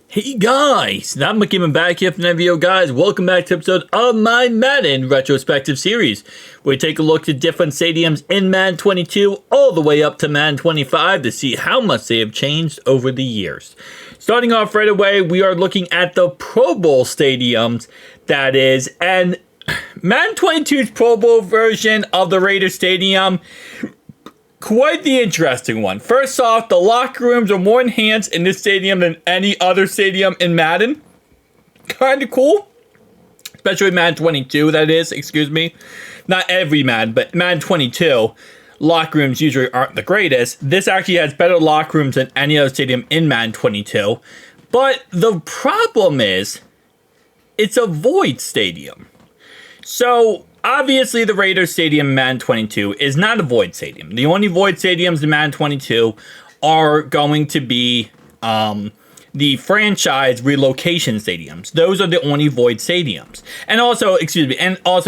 Hey guys, I'm coming back here from the video, guys. Welcome back to episode of my Madden retrospective series, where we take a look at different stadiums in Madden 22 all the way up to Madden 25 to see how much they have changed over the years. Starting off right away, we are looking at the Pro Bowl stadiums, that is, and Madden 22's Pro Bowl version of the Raiders Stadium. Quite the interesting one. First off, the locker rooms are more enhanced in this stadium than any other stadium in Madden. Kind of cool. Especially Madden 22, that is, excuse me. Not every Madden, but Madden 22. Locker rooms usually aren't the greatest. This actually has better locker rooms than any other stadium in Madden 22. But the problem is, it's a void stadium. So, obviously, the Raiders Stadium in Madden 22 is not a void stadium. The only void stadiums in Madden 22 are going to be the franchise relocation stadiums. Those are the only void stadiums. And also,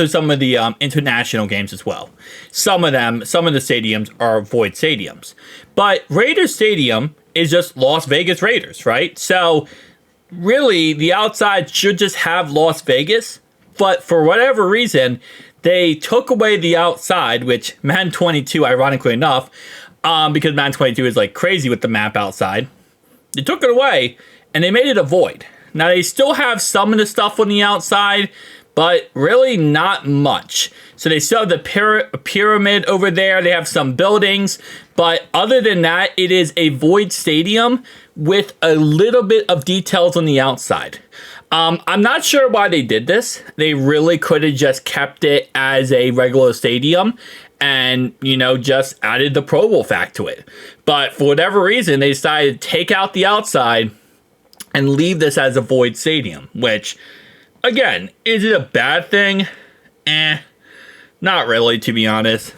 some of the international games as well. Some of the stadiums are void stadiums. But Raiders Stadium is just Las Vegas Raiders, right? So, really, the outside should just have Las Vegas. But for whatever reason, they took away the outside, which Madden 22, ironically enough, because Madden 22 is like crazy with the map outside. They took it away, and they made it a void. Now, they still have some of the stuff on the outside, but really not much. So they still have the pyramid over there. They have some buildings. But other than that, it is a void stadium with a little bit of details on the outside. I'm not sure why they did this. They really could have just kept it as a regular stadium and, just added the Pro Bowl fact to it. But for whatever reason, they decided to take out the outside and leave this as a void stadium, which, again, is it a bad thing? Not really, to be honest.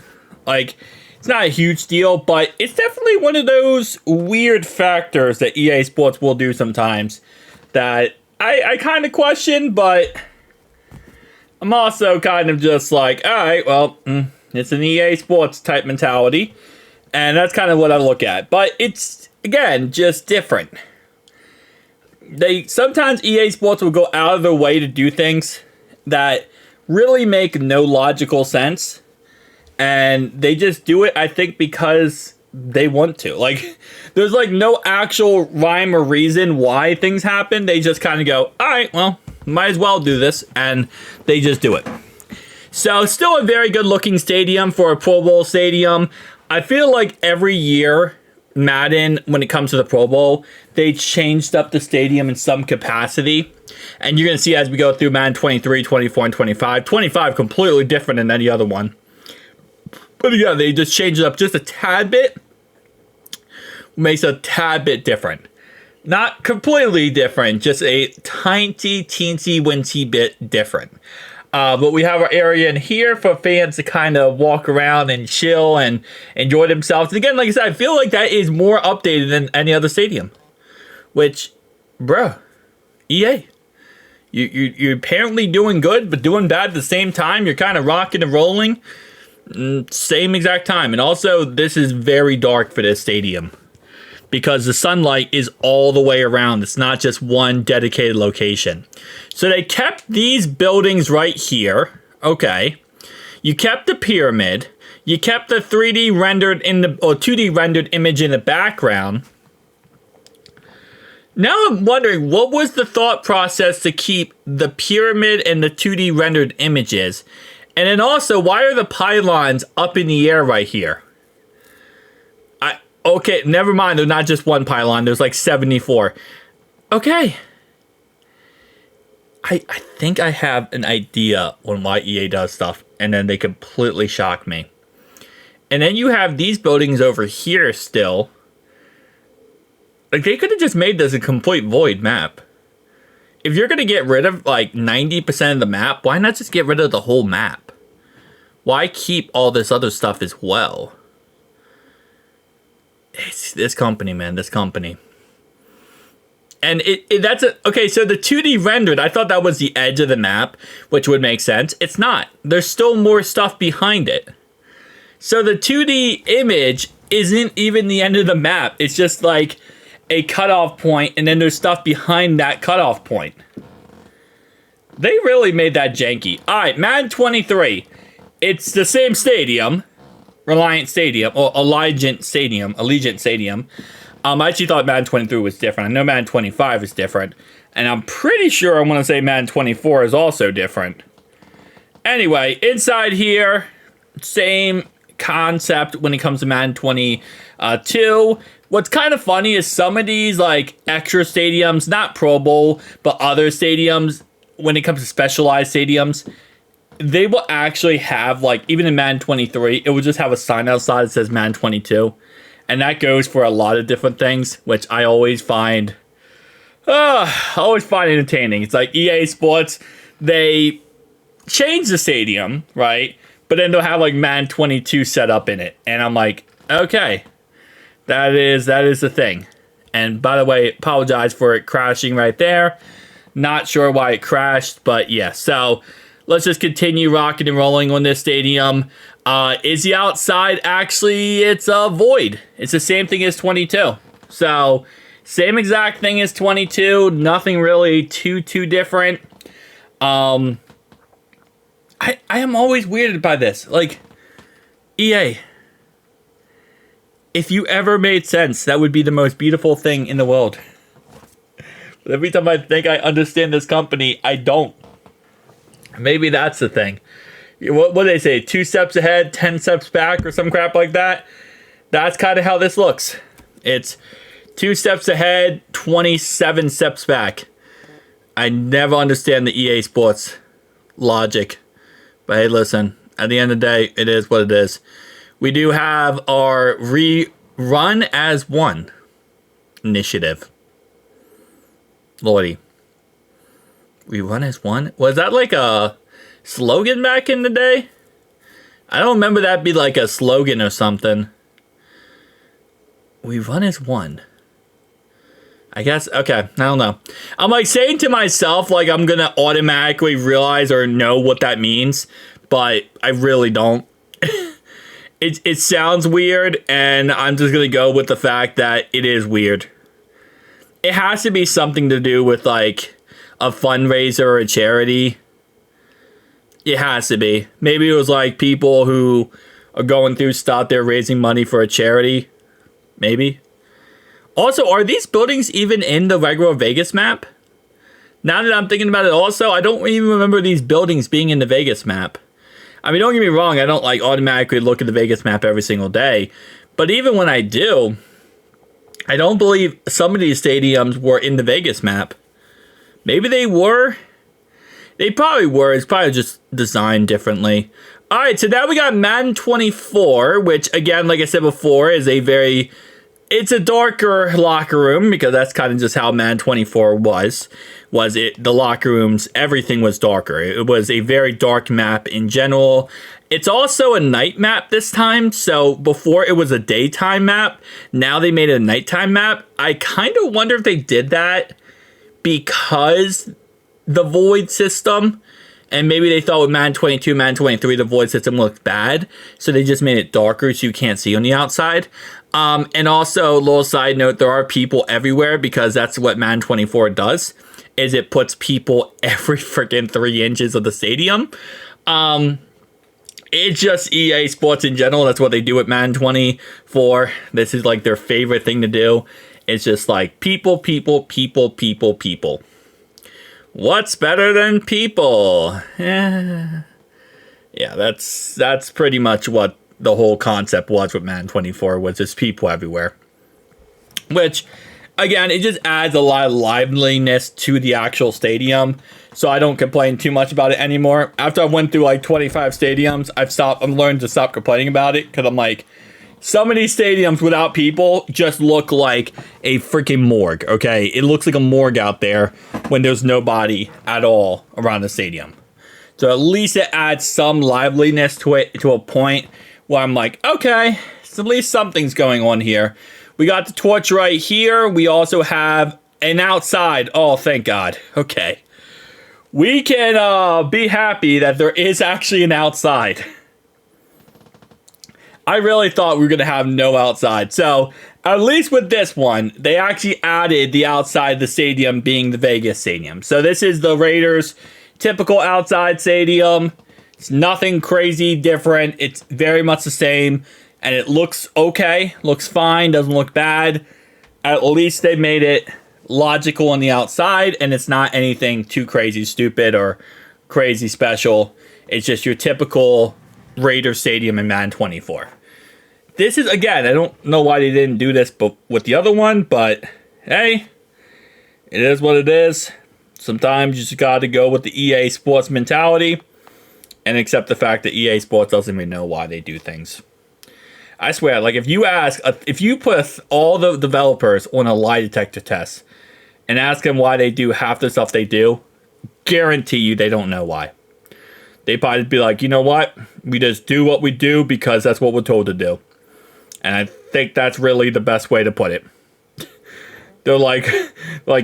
It's not a huge deal, but it's definitely one of those weird factors that EA Sports will do sometimes that I kind of question, but I'm also kind of just like, all right, well, it's an EA Sports type mentality, and that's kind of what I look at. But it's, again, just different. Sometimes EA Sports will go out of their way to do things that really make no logical sense, and they just do it, I think, because they want to. There's no actual rhyme or reason why things happen. They just kind of go, all right, well, might as well do this, and they just do it. So, still a very good looking stadium for a Pro Bowl stadium. I feel like every year, Madden, when it comes to the Pro Bowl, they changed up the stadium in some capacity. And you're going to see as we go through Madden 23, 24, and 25. 25 completely different than any other one. But yeah, they just changed it up just a tad bit. Makes it a tad bit different. Not completely different, just a tiny, teensy, wincy bit different. But we have our area in here for fans to kind of walk around and chill and enjoy themselves. And again, like I said, I feel like that is more updated than any other stadium. Which, bruh, EA. You're apparently doing good, but doing bad at the same time. You're kind of rocking and rolling. Same exact time. And also, this is very dark for this stadium, because the sunlight is all the way around. It's not just one dedicated location. So they kept these buildings right here. Okay. You kept the pyramid. You kept the 3D rendered or 2D rendered image in the background. Now I'm wondering, what was the thought process to keep the pyramid and the 2D rendered images? And then also, why are the pylons up in the air right here? Okay, never mind. There's not just one pylon. There's 74. Okay. I think I have an idea on why EA does stuff, and then they completely shock me. And then you have these buildings over here still. They could have just made this a complete void map. If you're going to get rid of 90% of the map, why not just get rid of the whole map? Why keep all this other stuff as well? It's this company, man, this company. And okay, so the 2D rendered, I thought that was the edge of the map, which would make sense. It's not. There's still more stuff behind it. So the 2D image isn't even the end of the map. It's just a cutoff point, and then there's stuff behind that cutoff point. They really made that janky. All right, Madden 23. It's the same stadium, Reliant Stadium, or Allegiant Stadium. I actually thought Madden 23 was different. I know Madden 25 is different. And I'm pretty sure I want to say Madden 24 is also different. Anyway, inside here, same concept when it comes to Madden 22. What's kind of funny is some of these like extra stadiums, not Pro Bowl, but other stadiums, when it comes to specialized stadiums, they will actually have, like, even in Madden 23, it will just have a sign outside that says Madden 22. And that goes for a lot of different things, which I always find entertaining. It's like EA Sports, they change the stadium, right? But then they'll have like Madden 22 set up in it. And I'm like, okay, that is the thing. And by the way, apologize for it crashing right there. Not sure why it crashed, but yeah. So let's just continue rocking and rolling on this stadium. Is the outside actually, it's a void. It's the same thing as 22. So same exact thing as 22. Nothing really too different. I am always weirded by this. Like, EA, if you ever made sense, that would be the most beautiful thing in the world. But every time I think I understand this company, I don't. Maybe that's the thing. What do they say? 2 steps ahead, 10 steps back, or some crap like that? That's kind of how this looks. It's 2 steps ahead, 27 steps back. I never understand the EA Sports logic. But hey, listen, at the end of the day, it is what it is. We do have our run as one initiative. Lordy. We run as one? Was that like a slogan back in the day? I don't remember that be like a slogan or something. We run as one. I guess, okay, I don't know. I'm like saying to myself, like I'm gonna automatically realize or know what that means, but I really don't. It sounds weird, and I'm just gonna go with the fact that it is weird. It has to be something to do with like a fundraiser or a charity. It has to be. Maybe it was like people who are going through stuff, they're raising money for a charity. Maybe. Also, are these buildings even in the regular Vegas map? Now that I'm thinking about it also, I don't even remember these buildings being in the Vegas map. I mean, don't get me wrong, I don't like automatically look at the Vegas map every single day. But even when I do, I don't believe some of these stadiums were in the Vegas map. Maybe they were. They probably were. It's probably just designed differently. Alright, so now we got Madden 24, which again, like I said before, is it's a darker locker room, because that's kind of just how Madden 24 was. The locker rooms, everything was darker. It was a very dark map in general. It's also a night map this time, so before it was a daytime map, now they made it a nighttime map. I kind of wonder if they did that because the void system, and maybe they thought with Madden 22, Madden 23, the void system looked bad, so they just made it darker so you can't see on the outside. And also, a little side note, there are people everywhere, because that's what Madden 24 does, is it puts people every freaking 3 inches of the stadium. It's just EA Sports in general. That's what they do at Madden 24. This is like their favorite thing to do. It's just like people. What's better than people? Yeah, that's pretty much what the whole concept was with Madden 24, was just people everywhere. Which, again, it just adds a lot of liveliness to the actual stadium. So I don't complain too much about it anymore. After I went through like 25 stadiums, I've learned to stop complaining about it, because I'm like, some of these stadiums without people just look like a freaking morgue, okay? It looks like a morgue out there when there's nobody at all around the stadium. So at least it adds some liveliness to it, to a point where I'm like, okay, so at least something's going on here. We got the torch right here. We also have an outside. Oh, thank God. Okay. We can be happy that there is actually an outside. I really thought we were going to have no outside. So, At least with this one, they actually added the outside of the stadium being the Vegas stadium. So this is the Raiders' typical outside stadium. It's nothing crazy different. It's very much the same. And it looks okay. Looks fine. Doesn't look bad. At least they made it logical on the outside. And it's not anything too crazy stupid or crazy special. It's just your typical Raiders stadium in Madden 24. This is, again, I don't know why they didn't do this but with the other one, but hey, it is what it is. Sometimes you just got to go with the EA Sports mentality and accept the fact that EA Sports doesn't even know why they do things. I swear, like if you put all the developers on a lie detector test and ask them why they do half the stuff they do, guarantee you they don't know why. They probably be like, you know what? We just do what we do because that's what we're told to do. And I think that's really the best way to put it. They're like,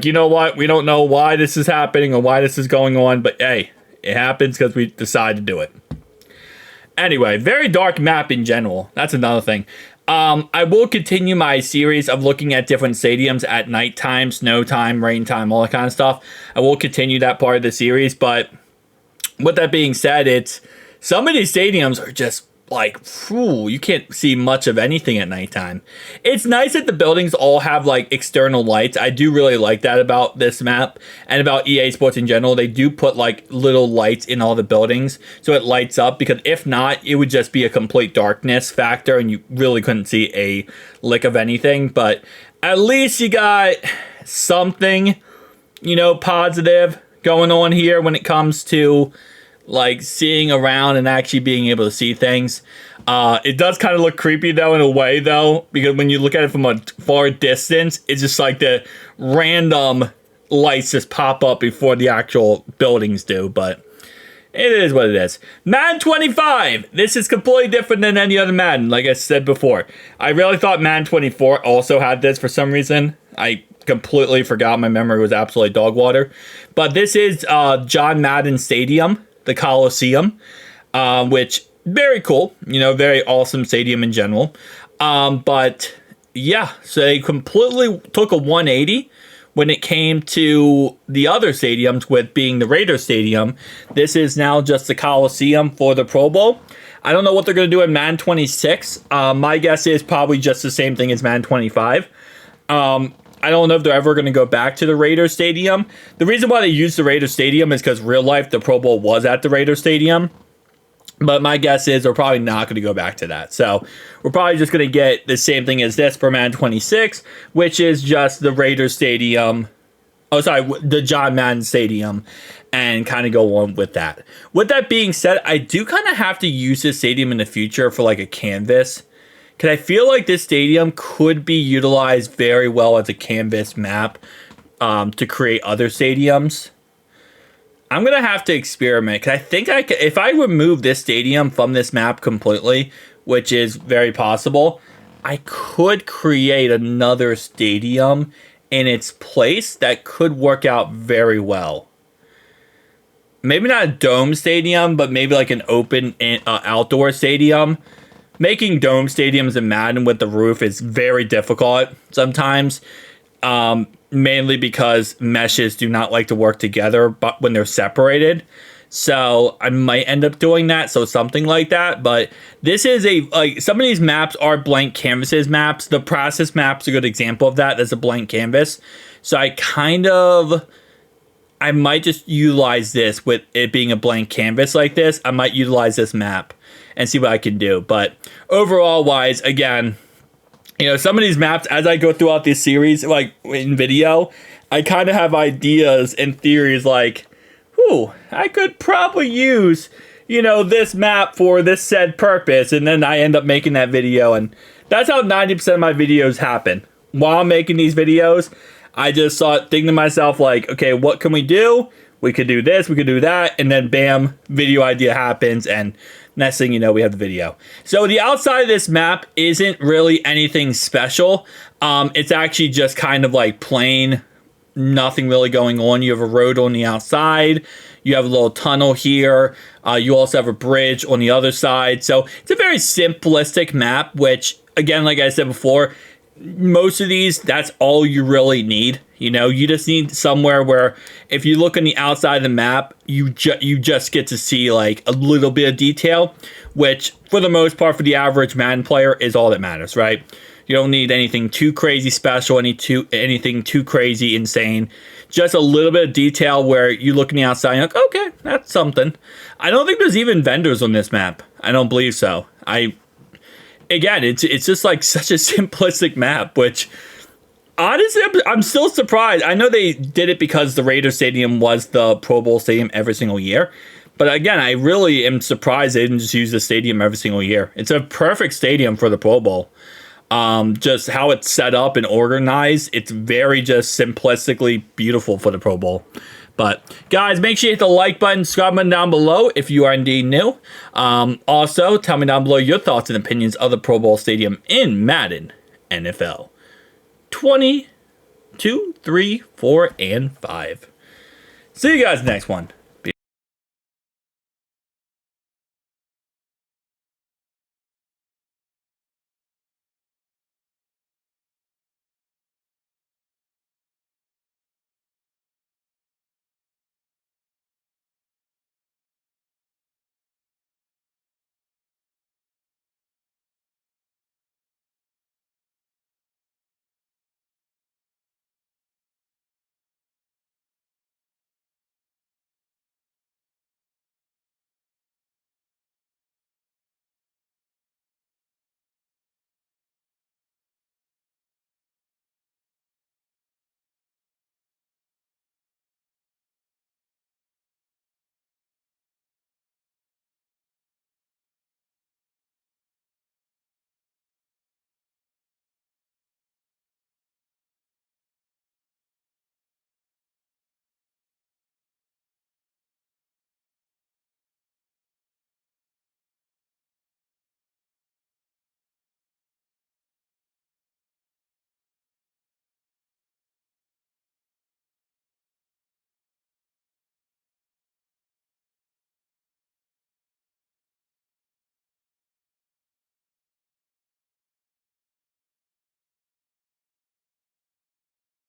you know what? We don't know why this is happening or why this is going on, but hey, it happens because we decide to do it. Anyway, very dark map in general. That's another thing. I will continue my series of looking at different stadiums at nighttime, snow time, rain time, all that kind of stuff. I will continue that part of the series, but with that being said, it's some of these stadiums are just like, whew, you can't see much of anything at nighttime. It's nice that the buildings all have like external lights. I do really like that about this map and about EA Sports in general. They do put like little lights in all the buildings so it lights up, because if not, it would just be a complete darkness factor and you really couldn't see a lick of anything. But at least you got something, you know, positive going on here when it comes to like seeing around and actually being able to see things. It does kind of look creepy though in a way though, because when you look at it from a far distance, it's just like the random lights just pop up before the actual buildings do, but it is what it is. Madden 25. This is completely different than any other Madden, like I said before. I really thought Madden 24 also had this for some reason. I completely forgot. My memory was absolutely dog water. But this is John Madden Stadium, the Coliseum, which very cool, you know, very awesome stadium in general. But yeah, so they completely took a 180 when it came to the other stadiums, with being the Raiders Stadium. This is now just the Coliseum for the Pro Bowl. I don't know what they're going to do in Madden 26. My guess is probably just the same thing as Madden 25. I don't know if they're ever going to go back to the Raiders Stadium. The reason why they used the Raiders Stadium is because real life, the Pro Bowl was at the Raiders Stadium. But my guess is they're probably not going to go back to that. So we're probably just going to get the same thing as this for Madden 26, which is just the Raiders Stadium. Oh, sorry, the John Madden Stadium, and kind of go on with that. With that being said, I do kind of have to use this stadium in the future for like a canvas, because I feel like this stadium could be utilized very well as a canvas map to create other stadiums. I'm going to have to experiment, because I think if I remove this stadium from this map completely, which is very possible, I could create another stadium in its place that could work out very well. Maybe not a dome stadium, but maybe like an open outdoor stadium. Making dome stadiums in Madden with the roof is very difficult sometimes, mainly because meshes do not like to work together but when they're separated. So I might end up doing that, so something like that. But this is some of these maps are blank canvases maps. The process map's a good example of that. That's a blank canvas. So I might just utilize this with it being a blank canvas like this. I might utilize this map and see what I can do. But overall wise, again, you know, some of these maps, as I go throughout this series, like in video, I kind of have ideas and theories like, I could probably use, you know, this map for this said purpose. And then I end up making that video. And that's how 90% of my videos happen. While I'm making these videos, I just thinking to myself like, okay, what can we do? We could do this, we could do that. And then bam, video idea happens. And next thing you know, we have the video. So the outside of this map isn't really anything special. It's actually just kind of like plain, nothing really going on. You have a road on the outside. You have a little tunnel here. You also have a bridge on the other side. So it's a very simplistic map, which, again, like I said before, most of these, that's all you really need. You know, you just need somewhere where if you look on the outside of the map, you just get to see like a little bit of detail, which for the most part for the average Madden player is all that matters, right? You don't need anything too crazy special, anything too crazy insane. Just a little bit of detail where you look on the outside and you're like, okay, that's something. I don't think there's even vendors on this map. I don't believe so. Again, it's just like such a simplistic map, which honestly, I'm still surprised. I know they did it because the Raiders Stadium was the Pro Bowl stadium every single year. But again, I really am surprised they didn't just use the stadium every single year. It's a perfect stadium for the Pro Bowl. Just how it's set up and organized, it's very just simplistically beautiful for the Pro Bowl. But guys, make sure you hit the like button, subscribe button down below if you are indeed new. Also, tell me down below your thoughts and opinions of the Pro Bowl Stadium in Madden NFL 22, 3, 4, and 5. See you guys next one.